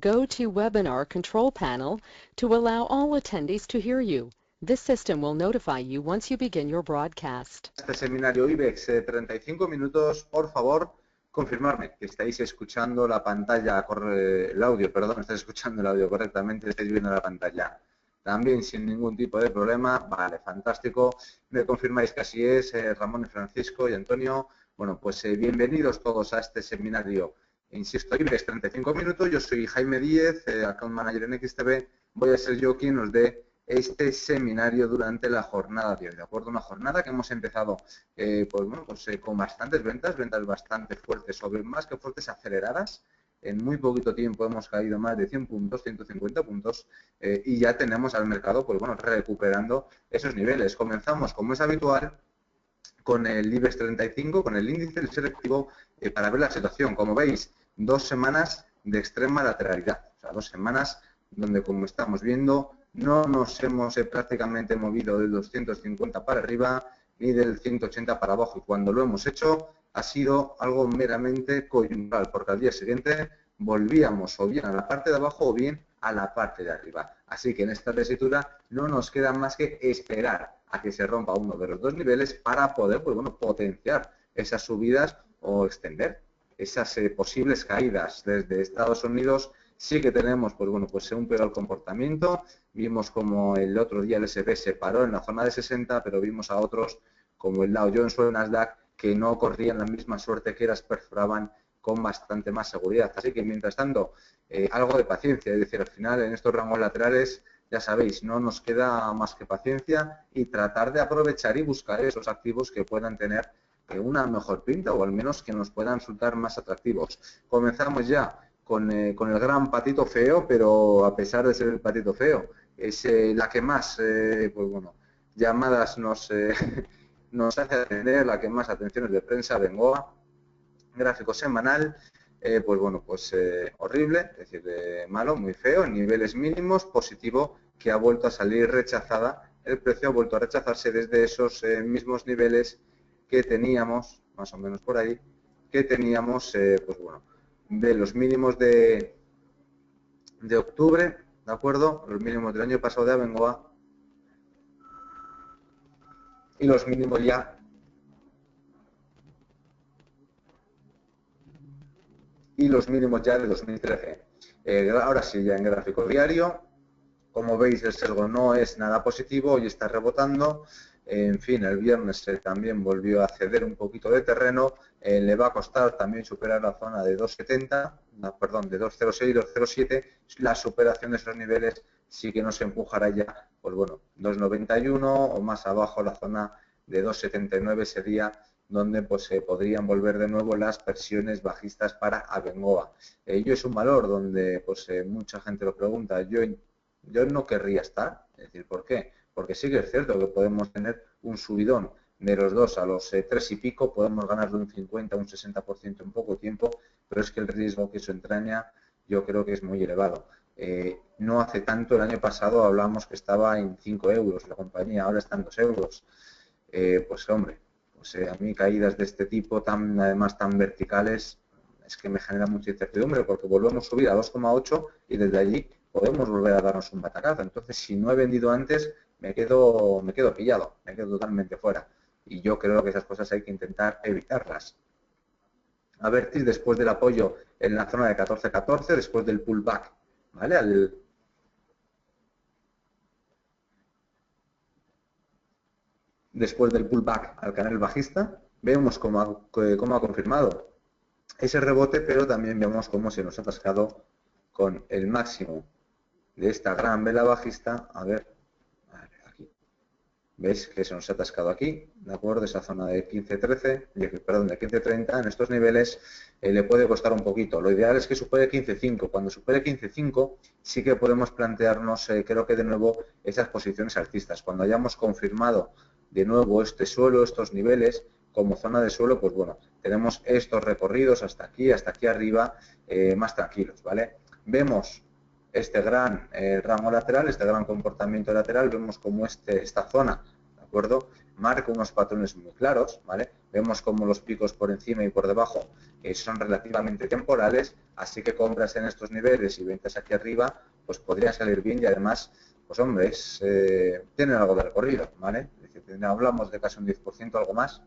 GoToWebinar control panel to allow all attendees to hear you. This system will notify you once you begin your broadcast. Este seminario IBEX 35 minutos, por favor, confirmarme que estáis escuchando la pantalla, el audio, perdón, estáis escuchando el audio correctamente, estáis viendo la pantalla. También sin ningún tipo de problema, vale, fantástico. Me confirmáis que así es, Ramón, Francisco y Antonio. Bueno, pues bienvenidos todos a este seminario. Insisto, IBEX 35 minutos, yo soy Jaime Díez, Account Manager en XTB. Voy a ser yo quien os dé este seminario durante la jornada de hoy, ¿de acuerdo? Una jornada que hemos empezado con bastantes ventas bastante fuertes, más que fuertes, aceleradas. En muy poquito tiempo hemos caído más de 100 puntos, 150 puntos y ya tenemos al mercado recuperando esos niveles. Comenzamos, como es habitual, con el IBEX 35, con el índice selectivo para ver la situación. Como veis, 2 semanas de extrema lateralidad, o sea, 2 semanas donde, como estamos viendo, no nos hemos prácticamente movido del 250 para arriba ni del 180 para abajo, y cuando lo hemos hecho ha sido algo meramente coyuntural, porque al día siguiente volvíamos o bien a la parte de abajo o bien a la parte de arriba. Así que en esta tesitura no nos queda más que esperar a que se rompa uno de los dos niveles para poder potenciar esas subidas o extender esas posibles caídas. Desde Estados Unidos sí que tenemos un peor comportamiento. Vimos como el otro día el S&P se paró en la zona de 60, pero vimos a otros como el Dow Jones o el Nasdaq que no corrían la misma suerte, que las perforaban con bastante más seguridad. Así que, mientras tanto, algo de paciencia. Es decir, al final, en estos rangos laterales, ya sabéis, no nos queda más que paciencia y tratar de aprovechar y buscar esos activos que puedan tener una mejor pinta, o al menos que nos puedan resultar más atractivos. Comenzamos ya con el gran patito feo, pero a pesar de ser el patito feo, es la que más llamadas nos hace atender, la que más atenciones de prensa. Bengoa, gráfico semanal, horrible, es decir, malo, muy feo, en niveles mínimos, positivo, que ha vuelto a salir rechazada. El precio ha vuelto a rechazarse desde esos mismos niveles que teníamos, más o menos por ahí, que teníamos, de los mínimos de octubre, ¿de acuerdo? Los mínimos del año pasado de Abengoa y los mínimos ya de 2013. Ahora sí, ya en gráfico diario, como veis, el sesgo no es nada positivo, hoy está rebotando. En fin, el viernes también volvió a ceder un poquito de terreno. Le va a costar también superar la zona de 2,70, perdón, de 2,06, 2,07. La superación de esos niveles sí que nos empujará ya, 2,91 o más abajo, la zona de 2,79 sería donde podrían volver de nuevo las presiones bajistas para Abengoa. Ello es un valor donde mucha gente lo pregunta. Yo no querría estar, es decir, ¿por qué? Porque sí que es cierto que podemos tener un subidón de los 2 a los 3 y pico, podemos ganar de un 50 a un 60% en poco tiempo, pero es que el riesgo que eso entraña yo creo que es muy elevado. No hace tanto, el año pasado hablamos que estaba en 5 euros la compañía, ahora está en 2 euros. A mí caídas de este tipo, además tan verticales, es que me genera mucha incertidumbre, porque volvemos a subir a 2,8 y desde allí podemos volver a darnos un batacazo. Entonces, si no he vendido antes, me quedo pillado, me quedo totalmente fuera. Y yo creo que esas cosas hay que intentar evitarlas. Avertis después del apoyo en la zona de 14,14, después del pullback, ¿vale? Después del pullback al canal bajista, vemos cómo ha confirmado ese rebote, pero también vemos cómo se nos ha atascado con el máximo de esta gran vela bajista. A ver, aquí. ¿Veis que se nos ha atascado aquí? ¿De acuerdo? Esa zona de 15.13, perdón, de 15.30, en estos niveles le puede costar un poquito. Lo ideal es que supere 15.5. Cuando supere 15.5 sí que podemos plantearnos, creo que de nuevo, esas posiciones alcistas. Cuando hayamos confirmado de nuevo este suelo, estos niveles, como zona de suelo, tenemos estos recorridos hasta aquí arriba, más tranquilos, ¿vale? Vemos este gran rango lateral, este gran comportamiento lateral, vemos como esta zona, ¿de acuerdo? marca unos patrones muy claros, ¿vale? Vemos como los picos por encima y por debajo son relativamente temporales, así que compras en estos niveles y ventas aquí arriba, pues podría salir bien y además, pues hombre, tienen algo de recorrido, ¿vale? Es decir, hablamos de casi un 10%, algo más.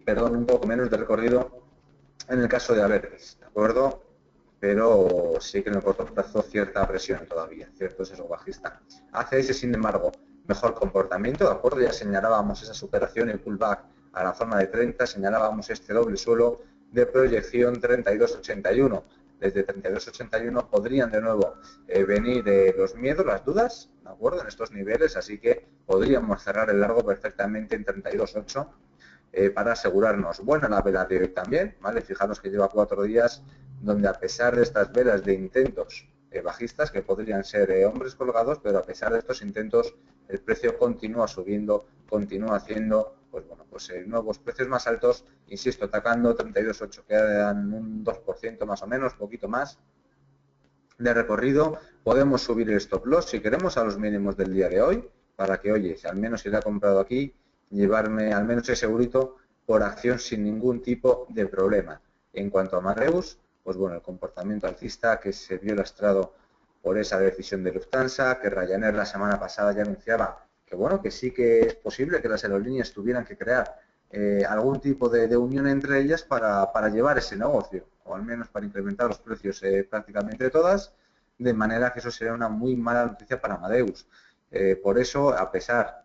Perdón, un poco menos de recorrido en el caso de Abertis, ¿de acuerdo? Pero sí que en el corto plazo cierta presión todavía, cierto sesgo bajista. ACS, sin embargo, mejor comportamiento, ¿de acuerdo? Ya señalábamos esa superación, el pullback a la zona de 30, señalábamos este doble suelo de proyección 32.81. Desde 32.81 podrían de nuevo venir los miedos, las dudas, ¿de acuerdo? En estos niveles, así que podríamos cerrar el largo perfectamente en 32.8. Para asegurarnos. Buena la vela de hoy también, ¿vale? Fijaros que lleva 4 días donde a pesar de estas velas de intentos bajistas, que podrían ser hombres colgados, pero a pesar de estos intentos, el precio continúa subiendo, continúa haciendo, pues bueno, pues nuevos precios más altos, insisto, atacando 32.8, quedan un 2% más o menos, poquito más de recorrido. Podemos subir el stop loss si queremos a los mínimos del día de hoy, para que, oye, si al menos si lo ha comprado aquí, llevarme al menos ese eurito por acción sin ningún tipo de problema. En cuanto a Amadeus, pues bueno, el comportamiento alcista que se vio lastrado por esa decisión de Lufthansa, que Ryanair la semana pasada ya anunciaba que bueno, que sí que es posible que las aerolíneas tuvieran que crear algún tipo de unión entre ellas para llevar ese negocio, o al menos para incrementar los precios prácticamente de todas, de manera que eso sería una muy mala noticia para Amadeus. Por eso, a pesar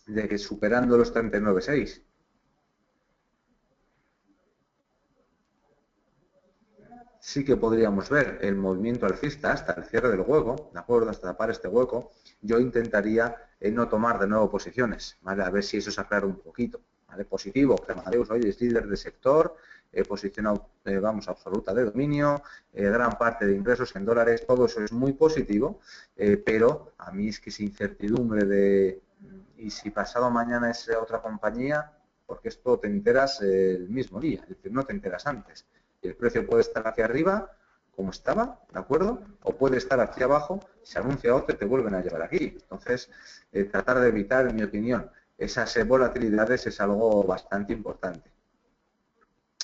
de que superando los 39.6, sí que podríamos ver el movimiento alcista hasta el cierre del hueco, ¿de acuerdo? Hasta tapar este hueco. Yo intentaría no tomar de nuevo posiciones, ¿vale? A ver si eso se aclara un poquito, ¿vale? Positivo, que Amadeus hoy es líder del sector, posición, vamos, absoluta de dominio, gran parte de ingresos en dólares, todo eso es muy positivo, pero a mí es que esa incertidumbre de, y si pasado mañana es otra compañía, porque esto te enteras el mismo día, es decir, no te enteras antes. El precio puede estar hacia arriba, como estaba, ¿de acuerdo? O puede estar hacia abajo, se anuncia otro y te vuelven a llevar aquí. Entonces, tratar de evitar, en mi opinión, esas volatilidades es algo bastante importante.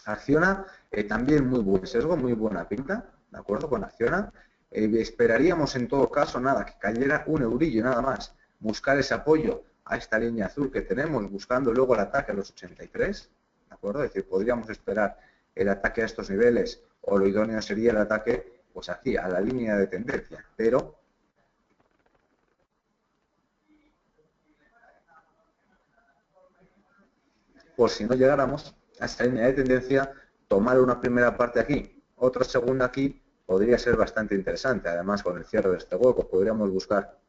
Acciona, también muy buen sesgo, muy buena pinta, ¿de acuerdo? Con Acciona. Esperaríamos en todo caso, nada, que cayera un eurillo nada más. Buscar ese apoyo a esta línea azul que tenemos, buscando luego el ataque a los 83, ¿de acuerdo? Es decir, podríamos esperar el ataque a estos niveles, o lo idóneo sería el ataque pues aquí a la línea de tendencia, pero por si no llegáramos a esta línea de tendencia, tomar una primera parte aquí, otra segunda aquí, podría ser bastante interesante. Además, con el cierre de este hueco podríamos buscar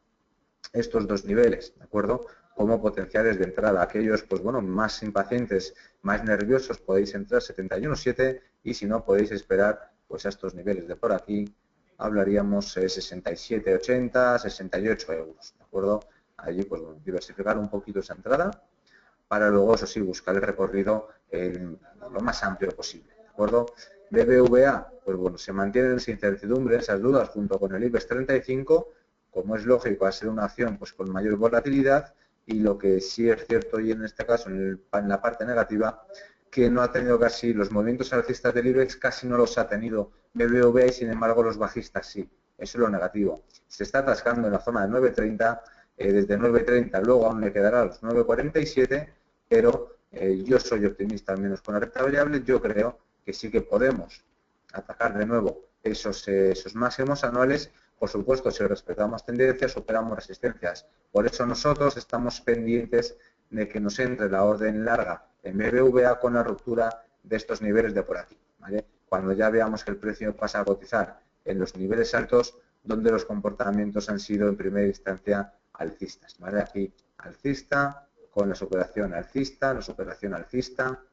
estos dos niveles, ¿de acuerdo? Como potenciales de entrada. Aquellos, pues bueno, más impacientes, más nerviosos, podéis entrar 71.7 y si no, podéis esperar pues a estos niveles de por aquí. Hablaríamos 67,80, 68 euros, ¿de acuerdo? Allí, pues bueno, diversificar un poquito esa entrada para luego, eso sí, buscar el recorrido lo más amplio posible, ¿de acuerdo? BBVA, pues bueno, se mantienen sin incertidumbre esas dudas junto con el IBEX 35, como es lógico, va a ser una acción pues con mayor volatilidad, y lo que sí es cierto, y en este caso en la parte negativa, que no ha tenido casi los movimientos alcistas del IBEX, casi no los ha tenido BBVA y sin embargo los bajistas sí. Eso es lo negativo. Se está atascando en la zona de 9.30, desde 9.30 luego aún le quedará a los 9.47, pero yo soy optimista al menos con la renta variable. Yo creo que sí que podemos atacar de nuevo esos máximos anuales. Por supuesto, si respetamos tendencias, superamos resistencias. Por eso nosotros estamos pendientes de que nos entre la orden larga en BBVA con la ruptura de estos niveles de por aquí, ¿vale? Cuando ya veamos que el precio pasa a cotizar en los niveles altos, donde los comportamientos han sido en primera instancia alcistas, ¿vale? Aquí alcista, con la superación alcista,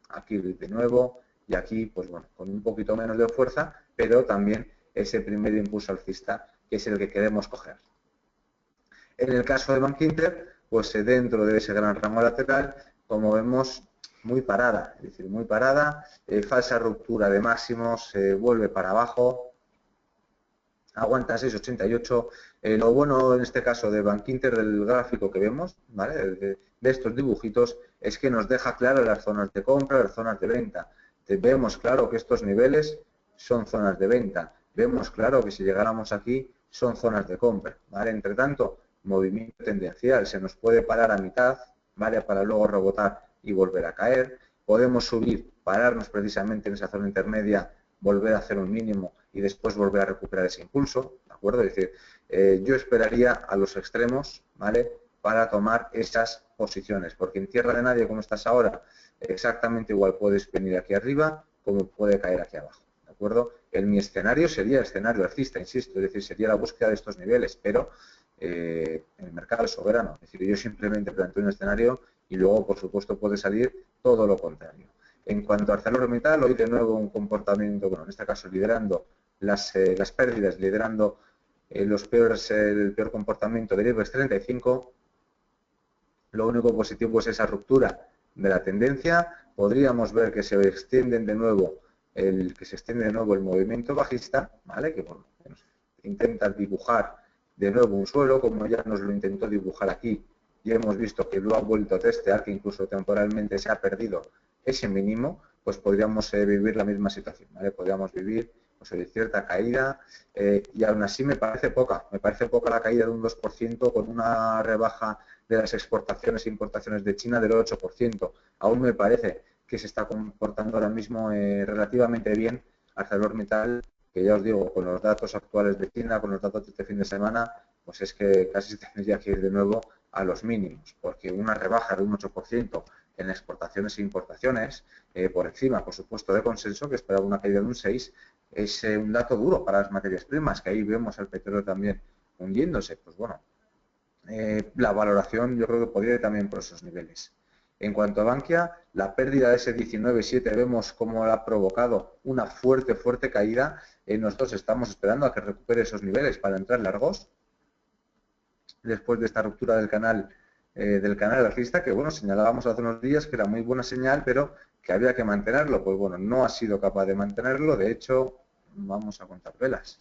aquí de nuevo, y aquí, pues bueno, con un poquito menos de fuerza, pero también ese primer impulso alcista que es el que queremos coger. En el caso de Bankinter, pues dentro de ese gran rango lateral, como vemos, muy parada, es decir, muy parada, falsa ruptura de máximos, vuelve para abajo, aguanta 6,88. Lo bueno en este caso de Bankinter del gráfico que vemos, ¿vale? De estos dibujitos, es que nos deja claro las zonas de compra, las zonas de venta. Vemos claro que estos niveles son zonas de venta. Vemos claro que si llegáramos aquí son zonas de compra, ¿vale? Entre tanto, movimiento tendencial, se nos puede parar a mitad, ¿vale? Para luego rebotar y volver a caer. Podemos subir, pararnos precisamente en esa zona intermedia, volver a hacer un mínimo y después volver a recuperar ese impulso, ¿de acuerdo? Es decir, yo esperaría a los extremos, ¿vale? Para tomar esas posiciones, porque en tierra de nadie, como estás ahora, exactamente igual puedes venir aquí arriba como puede caer aquí abajo, ¿de acuerdo? Mi escenario sería el escenario alcista, insisto, es decir, sería la búsqueda de estos niveles, pero el mercado es soberano, es decir, yo simplemente planteo un escenario y luego, por supuesto, puede salir todo lo contrario. En cuanto a ArcelorMittal, hoy de nuevo un comportamiento, bueno, en este caso liderando las pérdidas, liderando el peor comportamiento del IBEX 35. Lo único positivo es esa ruptura de la tendencia. Podríamos ver que se extiende de nuevo el movimiento bajista, ¿vale? Que bueno, intenta dibujar de nuevo un suelo, como ya nos lo intentó dibujar aquí, y hemos visto que lo ha vuelto a testear, que incluso temporalmente se ha perdido ese mínimo, pues podríamos vivir la misma situación, ¿vale? Podríamos vivir pues, cierta caída, y aún así me parece poca la caída de un 2% con una rebaja de las exportaciones e importaciones de China del 8%. Aún me parece que se está comportando ahora mismo relativamente bien ArcelorMittal, que ya os digo, con los datos actuales de China, con los datos de este fin de semana, pues es que casi tendría que ir de nuevo a los mínimos, porque una rebaja de un 8% en exportaciones e importaciones, por encima, por supuesto, de consenso, que esperaba una caída de un 6%, es un dato duro para las materias primas, que ahí vemos al petróleo también hundiéndose. Pues bueno, la valoración yo creo que podría ir también por esos niveles. En cuanto a Bankia, la pérdida de ese 19,7 vemos cómo ha provocado una fuerte caída. Nosotros estamos esperando a que recupere esos niveles para entrar largos, después de esta ruptura del canal alcista, que bueno, señalábamos hace unos días que era muy buena señal, pero que había que mantenerlo. Pues bueno, no ha sido capaz de mantenerlo. De hecho, vamos a contar velas.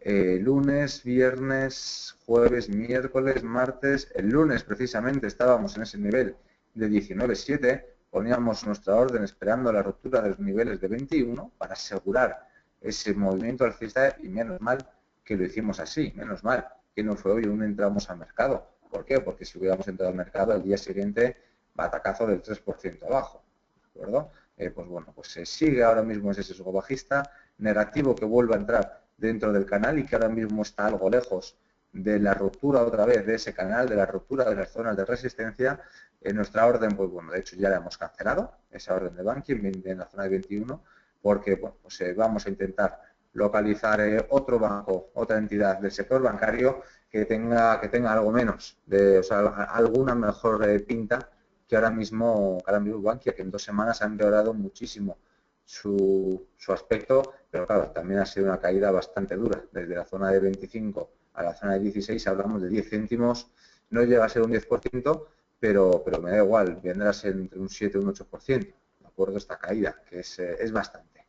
Lunes, viernes, jueves, miércoles, martes. El lunes precisamente estábamos en ese nivel de 19,7. Poníamos nuestra orden esperando la ruptura de los niveles de 21 para asegurar ese movimiento alcista, y menos mal que lo hicimos así, menos mal que no fue hoy un entramos al mercado. ¿Por qué? Porque si hubiéramos entrado al mercado al día siguiente, batacazo del 3% abajo, ¿de acuerdo? Pues bueno, pues se sigue ahora mismo ese sesgo bajista negativo que vuelve a entrar dentro del canal y que ahora mismo está algo lejos de la ruptura otra vez de ese canal, de la ruptura de las zonas de resistencia. En nuestra orden, pues bueno, de hecho ya la hemos cancelado, esa orden de Bankia en la zona de 21, porque bueno, pues vamos a intentar localizar otro banco, otra entidad del sector bancario que tenga algo menos, o sea, alguna mejor pinta que ahora mismo Bankia, que en 2 semanas ha empeorado muchísimo su aspecto, pero claro, también ha sido una caída bastante dura. Desde la zona de 25 a la zona de 16 hablamos de 10 céntimos, no llega a ser un 10%, pero me da igual, vendrá a ser entre un 7 y un 8%, ¿de acuerdo? Esta caída, que es bastante.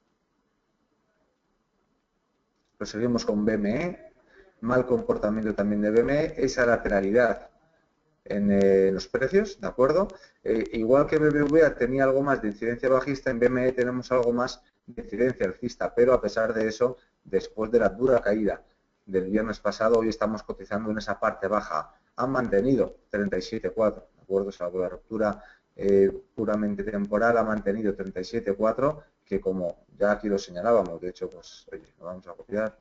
Proseguimos con BME, mal comportamiento también de BME, esa lateralidad en los precios, ¿de acuerdo? Igual que BBVA tenía algo más de incidencia bajista, en BME tenemos algo más de incidencia alcista, pero a pesar de eso, después de la dura caída del viernes pasado, hoy estamos cotizando en esa parte baja. Han mantenido 37,4, ¿de acuerdo? Salvo la ruptura puramente temporal, ha mantenido 37,4, que como ya aquí lo señalábamos, de hecho, pues, oye, lo vamos a copiar,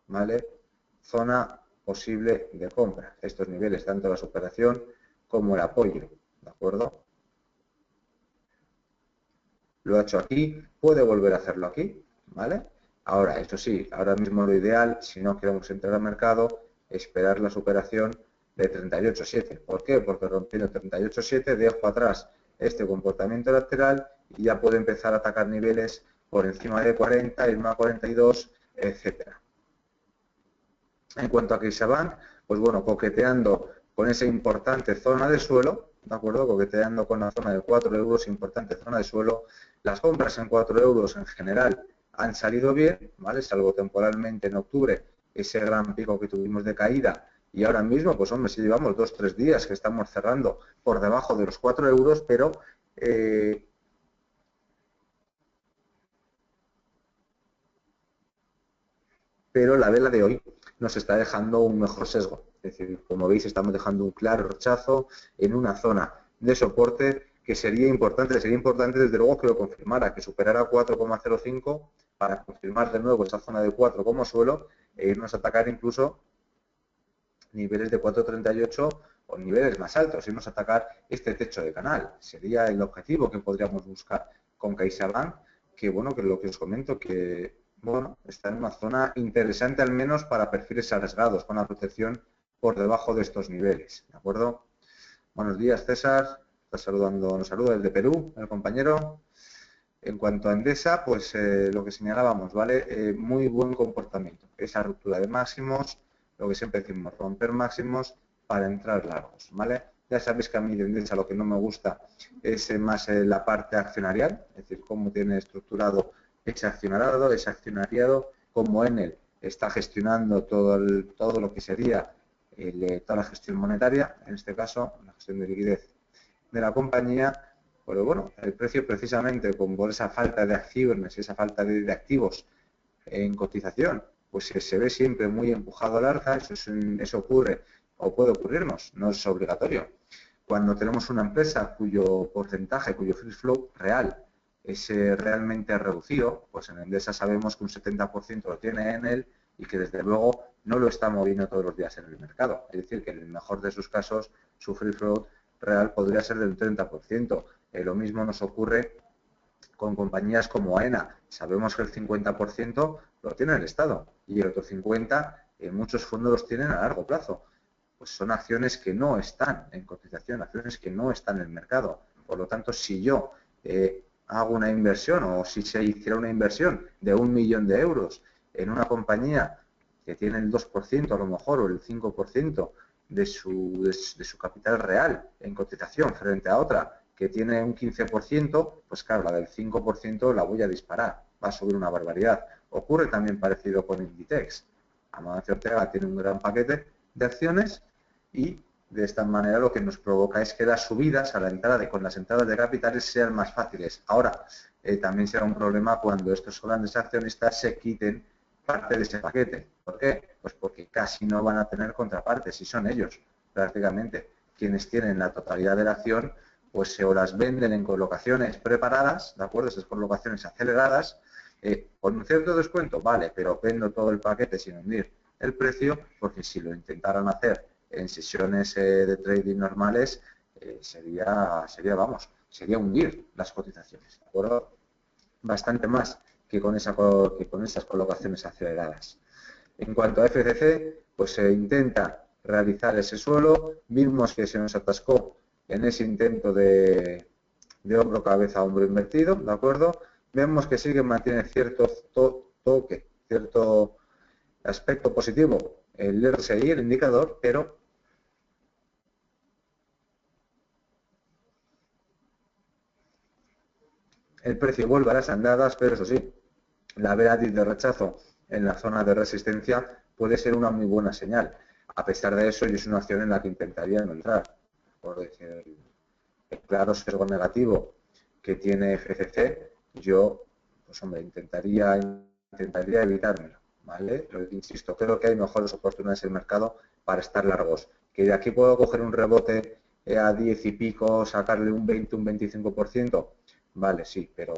¿vale? Zona posible de compra. Estos niveles, tanto la superación como el apoyo, ¿de acuerdo? Lo ha hecho aquí, puede volver a hacerlo aquí, ¿vale? Ahora, esto sí, ahora mismo lo ideal, si no queremos entrar al mercado, esperar la superación de 38,7. ¿Por qué? Porque rompiendo 38,7 dejo atrás este comportamiento lateral y ya puede empezar a atacar niveles por encima de 40, irme a 42, etcétera. En cuanto a CaixaBank, pues bueno, coqueteando con esa importante zona de suelo, ¿de acuerdo? Coqueteando con la zona de 4 euros, importante zona de suelo. Las compras en 4 euros en general han salido bien, ¿vale? Salvo temporalmente en octubre, ese gran pico que tuvimos de caída, y ahora mismo, pues hombre, si llevamos 2 o 3 días que estamos cerrando por debajo de los 4 euros, pero la vela de hoy nos está dejando un mejor sesgo. Es decir, como veis, estamos dejando un claro rechazo en una zona de soporte que sería importante desde luego que lo confirmara, que superara 4,05 para confirmar de nuevo esa zona de 4 como suelo e irnos a atacar incluso niveles de 4,38 o niveles más altos, irnos a atacar este techo de canal. Sería el objetivo que podríamos buscar con CaixaBank, que bueno, que lo que os comento, que bueno, está en una zona interesante al menos para perfiles arriesgados, con la protección por debajo de estos niveles, ¿de acuerdo? Buenos días, César. Nos saluda desde Perú, el compañero. En cuanto a Endesa, pues lo que señalábamos, ¿vale? Muy buen comportamiento. Esa ruptura de máximos, lo que siempre decimos, romper máximos para entrar largos, ¿vale? Ya sabéis que a mí de Endesa lo que no me gusta es más la parte accionarial, es decir, cómo tiene estructurado ese accionariado, cómo Enel está gestionando todo lo que sería toda la gestión monetaria, en este caso, la gestión de liquidez de la compañía. Pero bueno, el precio precisamente por esa falta de acciones, esa falta de activos en cotización, pues se ve siempre muy empujado al alza. Eso ocurre o puede ocurrirnos, no es obligatorio. Cuando tenemos una empresa cuyo porcentaje, cuyo free float real es realmente reducido, pues en Endesa sabemos que un 70% lo tiene en él y que desde luego no lo está moviendo todos los días en el mercado. Es decir, que en el mejor de sus casos su free float real podría ser del 30%. Lo mismo nos ocurre con compañías como AENA. Sabemos que el 50% lo tiene el Estado y el otro 50% muchos fondos los tienen a largo plazo. Pues son acciones que no están en cotización, acciones que no están en el mercado. Por lo tanto, si yo hago una inversión o si se hiciera una inversión de 1 millón de euros en una compañía que tiene el 2% a lo mejor o el 5% de su capital real en cotización frente a otra que tiene un 15%, pues claro, la del 5% la voy a disparar, va a subir una barbaridad. Ocurre también parecido con Inditex. Amancio Ortega tiene un gran paquete de acciones y de esta manera lo que nos provoca es que las subidas a la entrada con las entradas de capitales sean más fáciles. Ahora, también será un problema cuando estos grandes accionistas se quiten parte de ese paquete. ¿Por qué? Pues porque casi no van a tener contrapartes y son ellos prácticamente quienes tienen la totalidad de la acción, pues o las venden en colocaciones preparadas, ¿de acuerdo? Esas colocaciones aceleradas, con un cierto descuento, vale, pero vendo todo el paquete sin hundir el precio, porque si lo intentaran hacer en sesiones de trading normales, sería hundir las cotizaciones, ¿de acuerdo? Bastante más que con esas colocaciones aceleradas. En cuanto a FCC, pues se intenta realizar ese suelo, vimos que se nos atascó en ese intento de hombro cabeza hombro invertido, ¿de acuerdo? Vemos que sí que mantiene cierto toque, cierto aspecto positivo el RSI, el indicador, pero el precio vuelve a las andadas, pero eso sí, la vela de rechazo en la zona de resistencia puede ser una muy buena señal. A pesar de eso, yo es una acción en la que intentaría no entrar. Por decir, el claro sesgo negativo que tiene FCC, yo, pues hombre, intentaría evitármelo, ¿vale? Pero, insisto, creo que hay mejores oportunidades en el mercado para estar largos. Que de aquí puedo coger un rebote a 10 y pico, sacarle un 20, un 25%, vale, sí, pero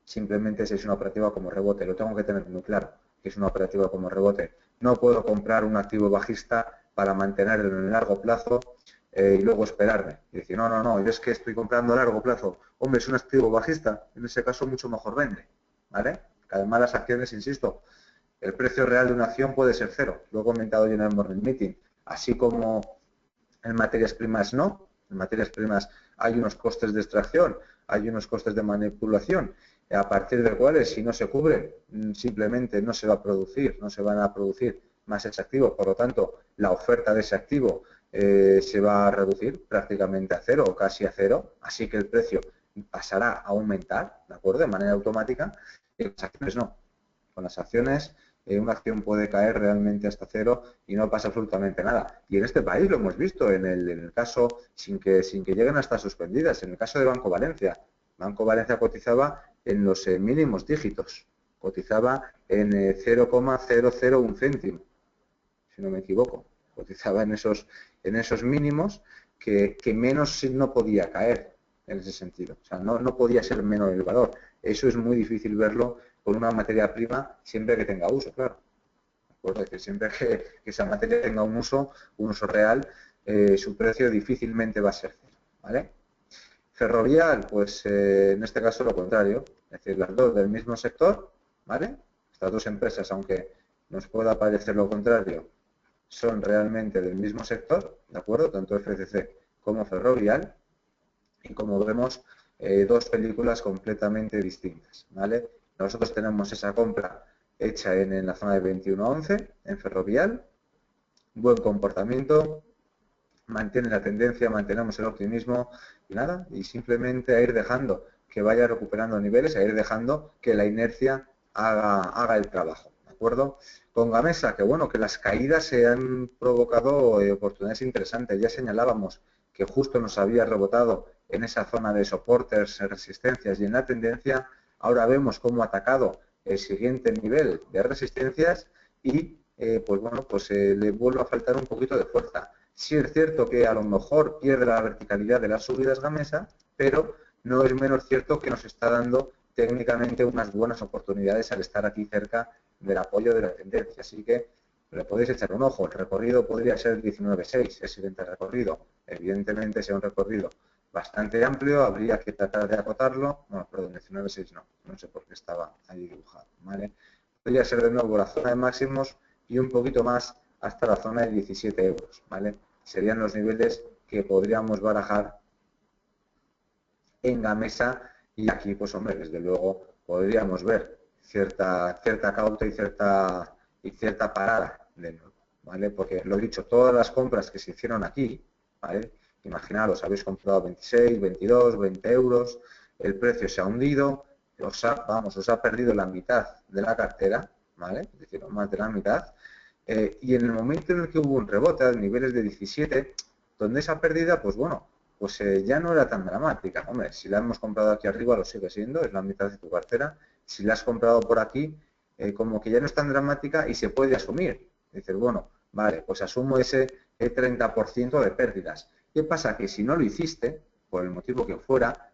simplemente si es una operativa como rebote, lo tengo que tener muy claro, que es una operativa como rebote. No puedo comprar un activo bajista para mantenerlo en el largo plazo y luego esperarme. Y decir, no, yo es que estoy comprando a largo plazo. Hombre, es un activo bajista, en ese caso mucho mejor vende, ¿vale? Además las acciones, insisto, el precio real de una acción puede ser cero. Lo he comentado yo en el Morning Meeting. Así como en materias primas no. En materias primas hay unos costes de extracción, hay unos costes de manipulación, a partir de cuales, si no se cubren, simplemente no se va a producir, no se van a producir más ese activo. Por lo tanto, la oferta de ese activo se va a reducir prácticamente a cero o casi a cero. Así que el precio pasará a aumentar, ¿de acuerdo? De manera automática. Y las acciones no. Con las acciones, una acción puede caer realmente hasta cero y no pasa absolutamente nada. Y en este país lo hemos visto, en el caso, sin que lleguen a estar suspendidas, en el caso de Banco Valencia. Banco Valencia cotizaba en los mínimos dígitos, cotizaba en 0,001 céntimo, si no me equivoco. Cotizaba en esos mínimos que menos no podía caer en ese sentido. O sea, no podía ser menor el valor. Eso es muy difícil verlo con una materia prima siempre que tenga uso, claro. ¿De acuerdo? Es decir, siempre que esa materia tenga un uso real, su precio difícilmente va a ser cero, ¿vale? Ferrovial, pues en este caso lo contrario, es decir, las dos del mismo sector, ¿vale? Estas dos empresas, aunque nos pueda parecer lo contrario, son realmente del mismo sector, ¿de acuerdo? Tanto FCC como Ferrovial, y como vemos, dos películas completamente distintas, ¿vale? Nosotros tenemos esa compra hecha en la zona de 21.11, en Ferrovial, buen comportamiento, mantiene la tendencia, mantenemos el optimismo y nada, y simplemente a ir dejando que vaya recuperando niveles, a ir dejando que la inercia haga el trabajo, ¿de acuerdo? Con Gamesa, que bueno, que las caídas se han provocado oportunidades interesantes, ya señalábamos que justo nos había rebotado en esa zona de soportes, resistencias y en la tendencia, ahora vemos cómo ha atacado el siguiente nivel de resistencias y pues bueno, pues le vuelve a faltar un poquito de fuerza. Sí es cierto que a lo mejor pierde la verticalidad de las subidas Gamesa, pero no es menos cierto que nos está dando técnicamente unas buenas oportunidades al estar aquí cerca del apoyo de la tendencia. Así que le podéis echar un ojo. El recorrido podría ser 19.6, el siguiente recorrido. Evidentemente sea un recorrido bastante amplio, habría que tratar de acotarlo. No, perdón, 19.6 no sé por qué estaba ahí dibujado, ¿vale? Podría ser de nuevo la zona de máximos y un poquito más hasta la zona de 17 euros, ¿vale? Serían los niveles que podríamos barajar en Gamesa y aquí, pues hombre, desde luego podríamos ver cierta cauta y cierta parada de nuevo, ¿vale? Porque lo dicho, todas las compras que se hicieron aquí, ¿vale? Imaginaros, habéis comprado 26, 22, 20 euros, el precio se ha hundido, os ha perdido la mitad de la cartera, ¿vale? Es decir, más de la mitad, y en el momento en el que hubo un rebote a niveles de 17, donde esa pérdida, pues bueno, pues ya no era tan dramática. Hombre, si la hemos comprado aquí arriba lo sigue siendo, es la mitad de tu cartera. Si la has comprado por aquí, como que ya no es tan dramática y se puede asumir. Dices, bueno, vale, pues asumo ese 30% de pérdidas. ¿Qué pasa? Que si no lo hiciste, por el motivo que fuera,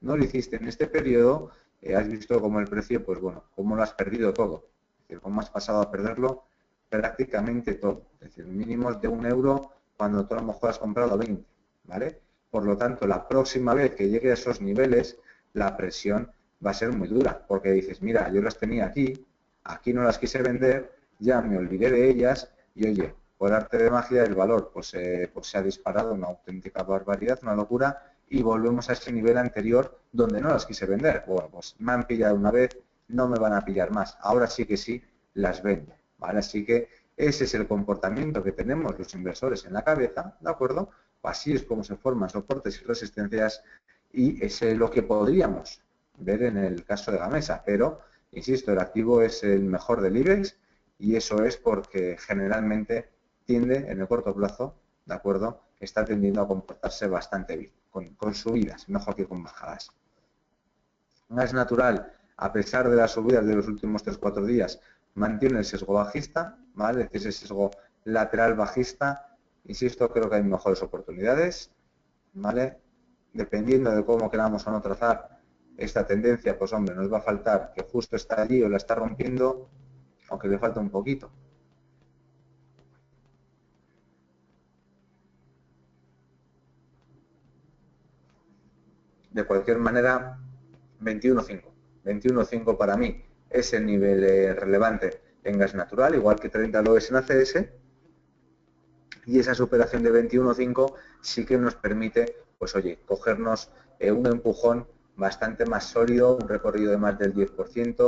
no lo hiciste en este periodo, has visto como el precio, pues bueno, cómo lo has perdido todo. Es decir, cómo has pasado a perderlo prácticamente todo. Es decir, mínimos de 1 euro cuando tú a lo mejor has comprado 20, ¿vale? Por lo tanto, la próxima vez que llegue a esos niveles, la presión va a ser muy dura, porque dices, mira, yo las tenía aquí no las quise vender, ya me olvidé de ellas y oye, por arte de magia el valor pues se ha disparado una auténtica barbaridad, una locura y volvemos a ese nivel anterior donde no las quise vender. Bueno, pues me han pillado una vez, no me van a pillar más, ahora sí que sí las vendo, ¿vale? Así que ese es el comportamiento que tenemos los inversores en la cabeza, ¿de acuerdo? Así es como se forman soportes y resistencias y es lo que podríamos ver en el caso de Gamesa, pero, insisto, el activo es el mejor del IBEX y eso es porque generalmente tiende en el corto plazo, ¿de acuerdo? Está tendiendo a comportarse bastante bien, con subidas, mejor que con bajadas. Gas natural, a pesar de las subidas de los últimos 3-4 días, mantiene el sesgo bajista, ¿vale? Es decir, ese sesgo lateral bajista. Insisto, creo que hay mejores oportunidades, ¿vale? Dependiendo de cómo queramos o no trazar esta tendencia, pues hombre, nos va a faltar que justo está allí o la está rompiendo, aunque le falta un poquito. De cualquier manera, 21.5. 21.5 para mí es el nivel relevante en gas natural, igual que 30 lo es en ACS, y esa superación de 21.5 sí que nos permite, pues oye, cogernos un empujón bastante más sólido, un recorrido de más del 10%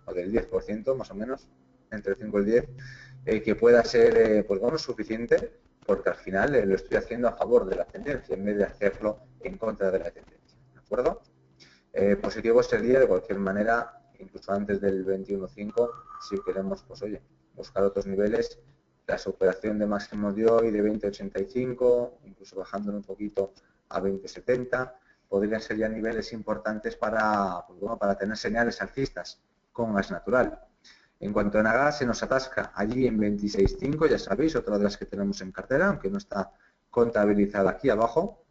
o del 10% más o menos, entre el 5 y el 10, que pueda ser, pues bueno, suficiente, porque al final lo estoy haciendo a favor de la tendencia en vez de hacerlo en contra de la tendencia, ¿de acuerdo? Positivo sería de cualquier manera incluso antes del 21.5, si queremos, pues oye, buscar otros niveles. La superación de máximos de hoy de 20.85, incluso bajándolo un poquito a 20.70, podrían ser ya niveles importantes para, pues bueno, para tener señales alcistas con gas natural. En cuanto a Nagas, se nos atasca allí en 26.5, ya sabéis, otra de las que tenemos en cartera, aunque no está contabilizada aquí abajo.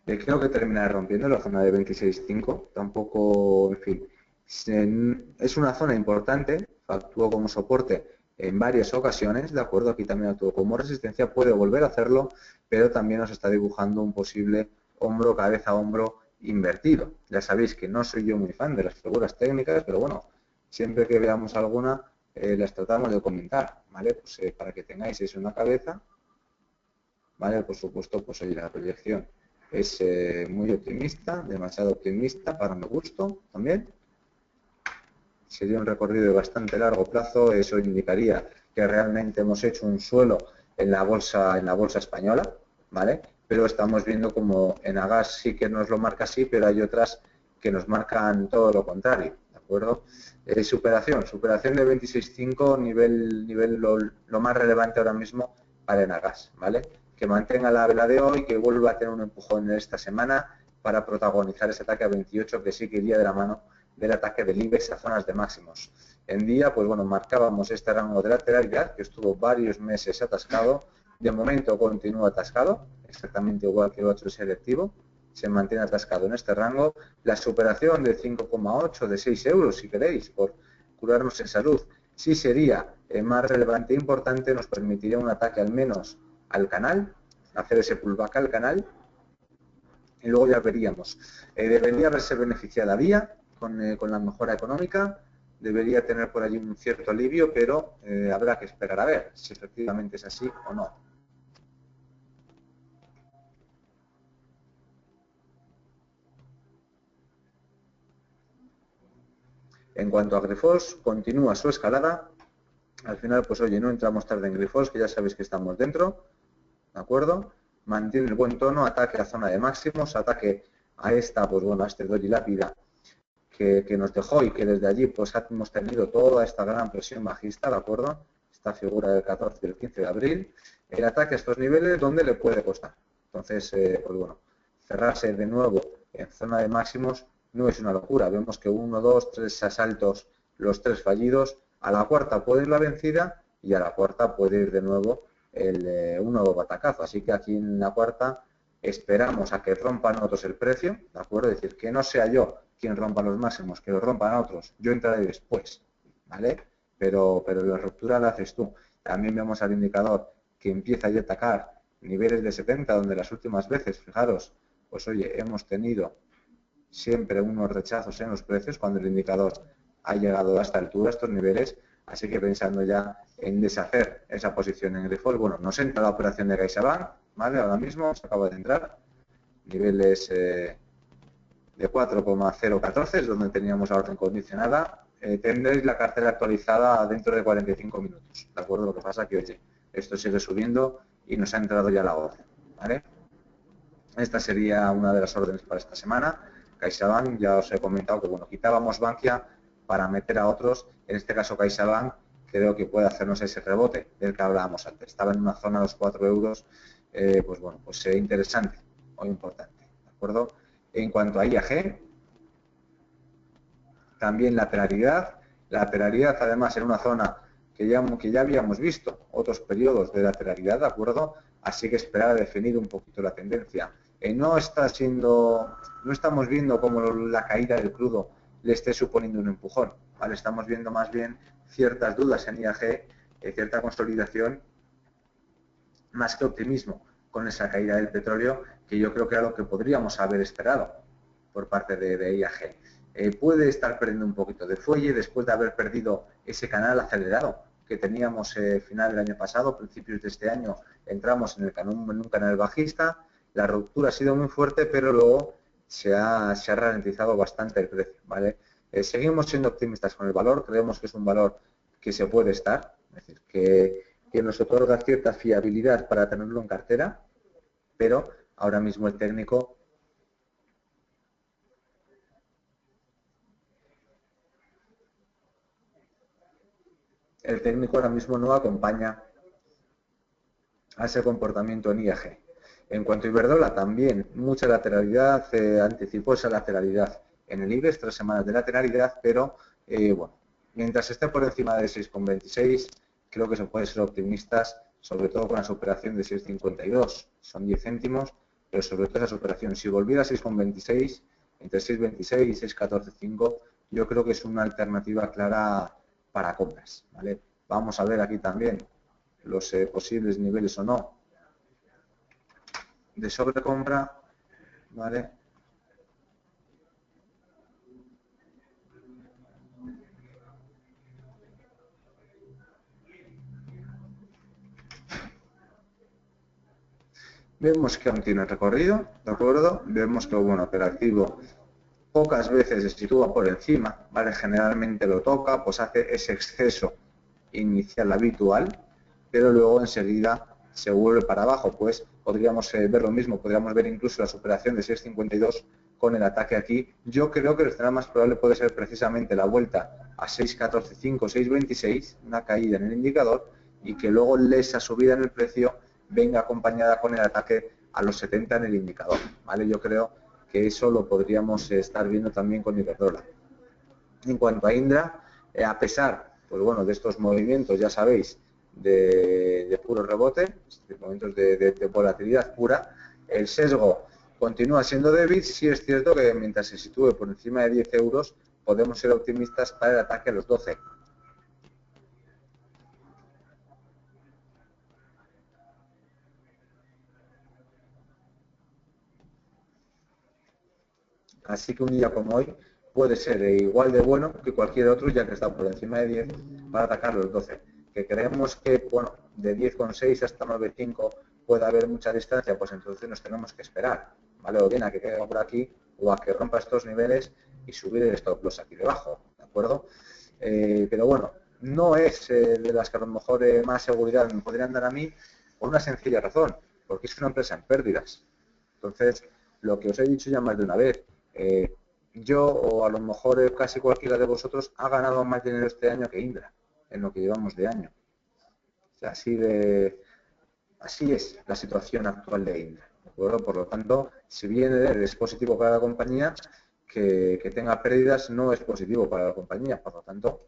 Creo que terminará rompiendo la zona de 26.5, tampoco, en fin, es una zona importante, actuó como soporte en varias ocasiones, de acuerdo, aquí también actuó como resistencia, puede volver a hacerlo, pero también nos está dibujando un posible hombro, cabeza, hombro invertido. Ya sabéis que no soy yo muy fan de las figuras técnicas, pero bueno, siempre que veamos alguna, las tratamos de comentar, ¿vale? Pues para que tengáis eso en la cabeza, ¿vale? Por supuesto, pues oye, la proyección es muy optimista, demasiado optimista para mi gusto también. Sería un recorrido de bastante largo plazo, eso indicaría que realmente hemos hecho un suelo en la bolsa española, ¿vale? Pero estamos viendo como en Agas sí que nos lo marca así, pero hay otras que nos marcan todo lo contrario, ¿de acuerdo? Superación de 26.5, nivel lo más relevante ahora mismo para Enagas, ¿vale? Que mantenga la vela de hoy, que vuelva a tener un empujón en esta semana para protagonizar ese ataque a 28 que sí que iría de la mano del ataque del IBEX a zonas de máximos. En día, pues bueno, marcábamos este rango de lateralidad que estuvo varios meses atascado, de momento continúa atascado, exactamente igual que el otro selectivo, se mantiene atascado en este rango, la superación de 5,8, de 6 euros si queréis, por curarnos en salud, sí sería más relevante e importante, nos permitiría un ataque al menos al canal, hacer ese pullback al canal, y luego ya veríamos. Debería haberse beneficiado la vía con la mejora económica, debería tener por allí un cierto alivio, pero habrá que esperar a ver si efectivamente es así o no. En cuanto a Grifols, continúa su escalada. Al final, pues oye, no entramos tarde en Grifols, que ya sabéis que estamos dentro, ¿de acuerdo? Mantiene el buen tono, ataque a zona de máximos, ataque a esta, pues bueno, a este doji lápida que nos dejó y que desde allí pues hemos tenido toda esta gran presión bajista, ¿de acuerdo? Esta figura del 14 y el 15 de abril, el ataque a estos niveles donde le puede costar. Entonces, pues bueno, cerrarse de nuevo en zona de máximos no es una locura. Vemos que 1, 2, 3 asaltos, los 3 fallidos, a la cuarta puede ir la vencida y a la cuarta puede ir de nuevo un nuevo batacazo. Así que aquí en la cuarta esperamos a que rompan otros el precio, ¿de acuerdo? Es decir, que no sea yo quien rompa los máximos, que los rompan otros, yo entraré después, ¿vale? Pero la ruptura la haces tú. También vemos al indicador que empieza ya a atacar niveles de 70, donde las últimas veces, fijaros, pues oye, hemos tenido siempre unos rechazos en los precios cuando el indicador ha llegado a esta altura, a estos niveles, así que pensando ya en deshacer esa posición en Grifols, bueno, nos entra la operación de CaixaBank, ¿vale? Ahora mismo se acaba de entrar, niveles de 4,014, es donde teníamos la orden condicionada. Tendréis la cartera actualizada dentro de 45 minutos, ¿de acuerdo? Lo que pasa que, oye, esto sigue subiendo y nos ha entrado ya la orden, ¿vale? Esta sería una de las órdenes para esta semana. CaixaBank, ya os he comentado que, bueno, quitábamos Bankia para meter a otros. En este caso, CaixaBank creo que puede hacernos ese rebote del que hablábamos antes. Estaba en una zona de los 4 euros, pues bueno, pues interesante o importante, ¿de acuerdo? En cuanto a IAG, también lateralidad además en una zona que ya habíamos visto otros periodos de lateralidad, ¿de acuerdo? Así que esperar a definir un poquito la tendencia. No estamos viendo como la caída del crudo le esté suponiendo un empujón, ¿vale? Estamos viendo más bien ciertas dudas en IAG, cierta consolidación, más que optimismo con esa caída del petróleo, que yo creo que era lo que podríamos haber esperado por parte de IAG. Puede estar perdiendo un poquito de fuelle después de haber perdido ese canal acelerado que teníamos final del año pasado, principios de este año entramos en un canal bajista, la ruptura ha sido muy fuerte, pero luego se ha ralentizado bastante el precio, ¿vale? Seguimos siendo optimistas con el valor, creemos que es un valor que se puede estar, es decir, que nos otorga cierta fiabilidad para tenerlo en cartera, pero ahora mismo el técnico el técnico ahora mismo no acompaña a ese comportamiento en IAG. En cuanto a Iberdrola, también mucha lateralidad, anticipó esa lateralidad en el IBEX, 3 semanas de lateralidad, pero bueno, mientras esté por encima de 6,26, creo que se puede ser optimistas, sobre todo con la superación de 6,52, son 10 céntimos, pero sobre todo esa superación, si volviera a 6,26, entre 6,26 y 6,14,5, yo creo que es una alternativa clara para compras, ¿vale? Vamos a ver aquí también los posibles niveles o no de sobrecompra, ¿vale? Vemos que aún tiene recorrido, ¿de acuerdo? Vemos que, bueno, operativo pocas veces se sitúa por encima, ¿vale? Generalmente lo toca, pues hace ese exceso inicial habitual, pero luego enseguida se vuelve para abajo, pues podríamos ver lo mismo, podríamos ver incluso la superación de 6,52 con el ataque aquí. Yo creo que el escenario más probable puede ser precisamente la vuelta a 6,14,5, 6,26, una caída en el indicador, y que luego esa subida en el precio venga acompañada con el ataque a los 70 en el indicador, ¿vale? Yo creo que eso lo podríamos estar viendo también con Iberdrola. En cuanto a Indra, a pesar, pues bueno, de estos movimientos, ya sabéis, de puro rebote, momentos de volatilidad pura, el sesgo continúa siendo débil. Sí es cierto que mientras se sitúe por encima de 10 euros, podemos ser optimistas para el ataque a los 12. Así que un día como hoy puede ser igual de bueno que cualquier otro, ya que está por encima de 10 para atacar los 12. Que creemos que, bueno, de 10,6 hasta 9,5 puede haber mucha distancia, pues entonces nos tenemos que esperar, ¿vale? O bien a que caiga por aquí o a que rompa estos niveles y subir el stop loss aquí debajo, ¿de acuerdo? Pero bueno, no es de las que a lo mejor más seguridad me podrían dar a mí por una sencilla razón, porque es una empresa en pérdidas. Entonces, lo que os he dicho ya más de una vez, yo o a lo mejor casi cualquiera de vosotros ha ganado más dinero este año que Indra, en lo que llevamos de año. O sea, así es la situación actual de Indra. ¿De acuerdo? Por lo tanto, si bien es positivo para la compañía, que tenga pérdidas no es positivo para la compañía. Por lo tanto,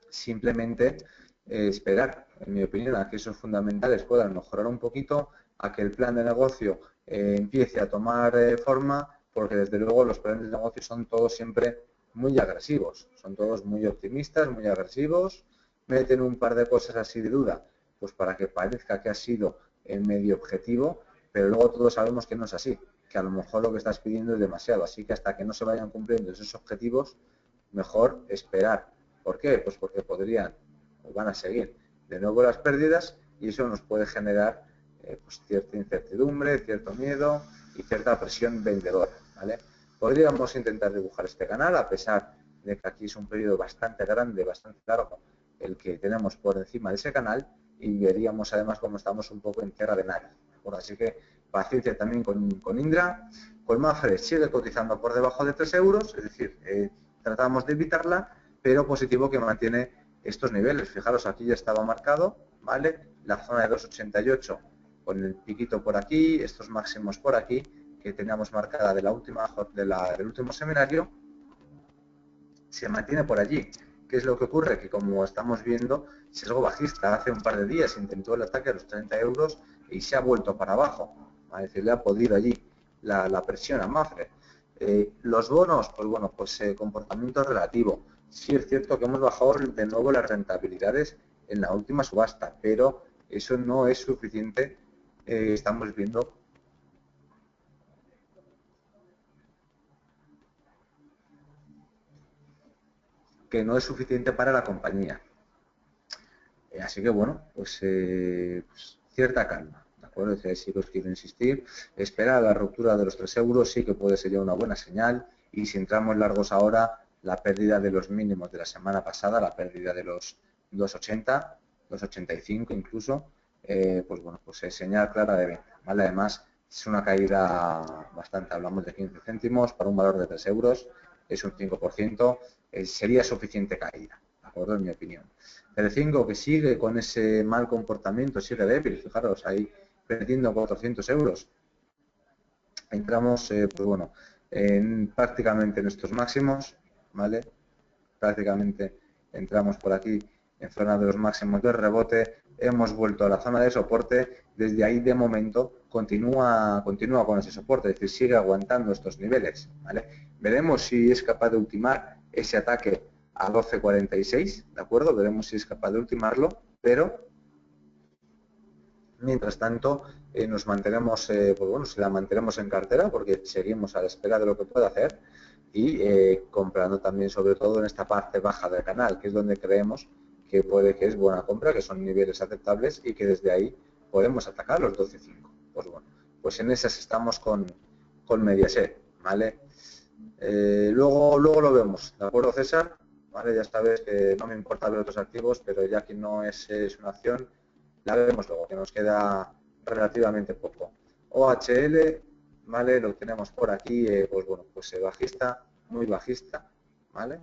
simplemente esperar, en mi opinión, a que esos fundamentales puedan mejorar un poquito, a que el plan de negocio empiece a tomar forma, porque desde luego los planes de negocio son todos siempre muy agresivos, son todos muy optimistas, muy agresivos, meten un par de cosas así de duda, pues para que parezca que ha sido en medio objetivo, pero luego todos sabemos que no es así, que a lo mejor lo que estás pidiendo es demasiado, así que hasta que no se vayan cumpliendo esos objetivos, mejor esperar. ¿Por qué? Pues porque podrían o van a seguir de nuevo las pérdidas y eso nos puede generar pues cierta incertidumbre, cierto miedo y cierta presión vendedora, ¿vale? Podríamos intentar dibujar este canal a pesar de que aquí es un periodo bastante grande, bastante largo el que tenemos por encima de ese canal y veríamos además cómo estamos un poco en tierra de nadie. Bueno, así que paciencia también con Indra. Con Mafre sigue cotizando por debajo de 3 euros, es decir, tratamos de evitarla, pero positivo que mantiene estos niveles. Fijaros, aquí ya estaba marcado, ¿vale? La zona de 2,88 con el piquito por aquí, estos máximos por aquí, que teníamos marcada de la última del último seminario, se mantiene por allí. ¿Qué es lo que ocurre? Que como estamos viendo, sesgo bajista. Hace un par de días intentó el ataque a los 30 euros y se ha vuelto para abajo. Es decir, le ha podido allí la presión a Mafre. Los bonos, pues bueno, pues comportamiento relativo. Sí es cierto que hemos bajado de nuevo las rentabilidades en la última subasta, pero eso no es suficiente. Estamos viendo que no es suficiente para la compañía. Así que bueno, pues cierta calma, ¿de acuerdo? Sí que os quiero insistir, esperar a la ruptura de los 3 euros sí que puede ser ya una buena señal y si entramos largos ahora, la pérdida de los mínimos de la semana pasada, la pérdida de los 2,80, 2,85 incluso, pues bueno, pues es señal clara de venta, ¿vale? Además, es una caída bastante, hablamos de 15 céntimos para un valor de 3 euros, es un 5%, sería suficiente caída. acuerdo? En mi opinión. Telecinco, que sigue con ese mal comportamiento, sigue débil, fijaros, ahí perdiendo 400 euros. Entramos, pues bueno, en prácticamente nuestros máximos, ¿vale? Prácticamente entramos por aquí en zona de los máximos de rebote, hemos vuelto a la zona de soporte, desde ahí de momento continúa con ese soporte, es decir, sigue aguantando estos niveles, ¿vale? Veremos si es capaz de ultimar ese ataque a 12.46, ¿de acuerdo? Veremos si es capaz de ultimarlo, pero mientras tanto nos mantenemos, pues bueno, si la mantenemos en cartera porque seguimos a la espera de lo que pueda hacer y comprando también sobre todo en esta parte baja del canal, que es donde creemos que puede que es buena compra, que son niveles aceptables y que desde ahí podemos atacar los 12.5. Pues bueno, pues en esas estamos con Mediaset, ¿vale? Luego lo vemos, ¿de acuerdo, César? ¿Vale? Ya sabes que no me importa ver otros activos, pero ya que no es una acción, la vemos luego, que nos queda relativamente poco. OHL, ¿vale? Lo tenemos por aquí, pues bueno, pues bajista, muy bajista, ¿vale?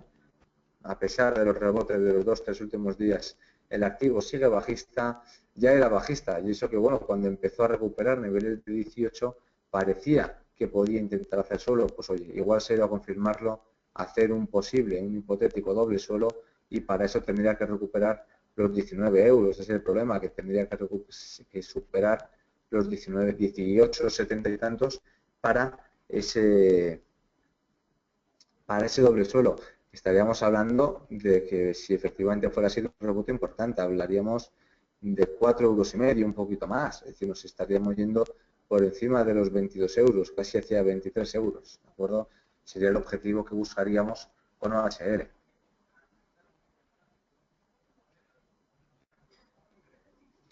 A pesar de los rebotes de los 2-3 últimos días, el activo sigue bajista, ya era bajista, y eso que bueno, cuando empezó a recuperar niveles de 18, parecía que podía intentar hacer suelo, pues oye, igual se iba a confirmarlo, hacer un hipotético doble suelo, y para eso tendría que recuperar los 19 euros, ese es el problema, que tendría que superar los 19, 18, 70 y tantos para ese doble suelo. Estaríamos hablando de que si efectivamente fuera así un rebote importante, hablaríamos de 4,5 euros, un poquito más, es decir, nos estaríamos yendo por encima de los 22 euros, casi hacia 23 euros, ¿de acuerdo? Sería el objetivo que buscaríamos con OHL.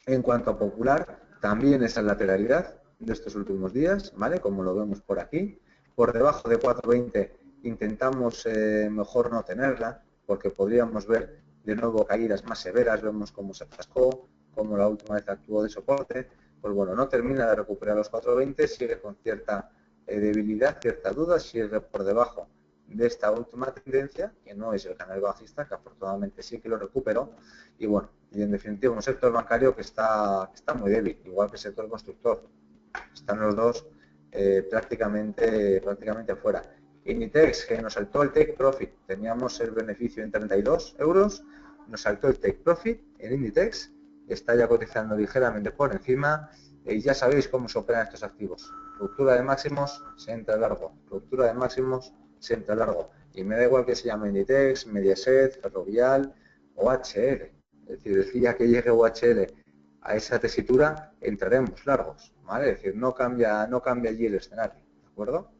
En cuanto a Popular, también esa lateralidad de estos últimos días, ¿vale? Como lo vemos por aquí. Por debajo de 4,20 intentamos mejor no tenerla, porque podríamos ver de nuevo caídas más severas, vemos cómo se atascó, cómo la última vez actuó de soporte. Pues bueno, no termina de recuperar los 4,20, sigue con cierta debilidad, cierta duda, sigue por debajo de esta última tendencia, que no es el canal bajista, que afortunadamente sí que lo recuperó, y bueno, y en definitiva un sector bancario que está muy débil, igual que el sector constructor. Están los dos prácticamente fuera. Inditex, que nos saltó el take profit, teníamos el beneficio en 32 euros, nos saltó el take profit en Inditex, está ya cotizando ligeramente por encima, y ya sabéis cómo se operan estos activos. Ruptura de máximos, se entra largo. Ruptura de máximos, se entra largo. Y me da igual que se llame Inditex, Mediaset, Ferrovial o HL. Es decir, el día que llegue OHL a esa tesitura, entraremos largos, ¿vale? Es decir, no cambia allí el escenario, ¿de acuerdo?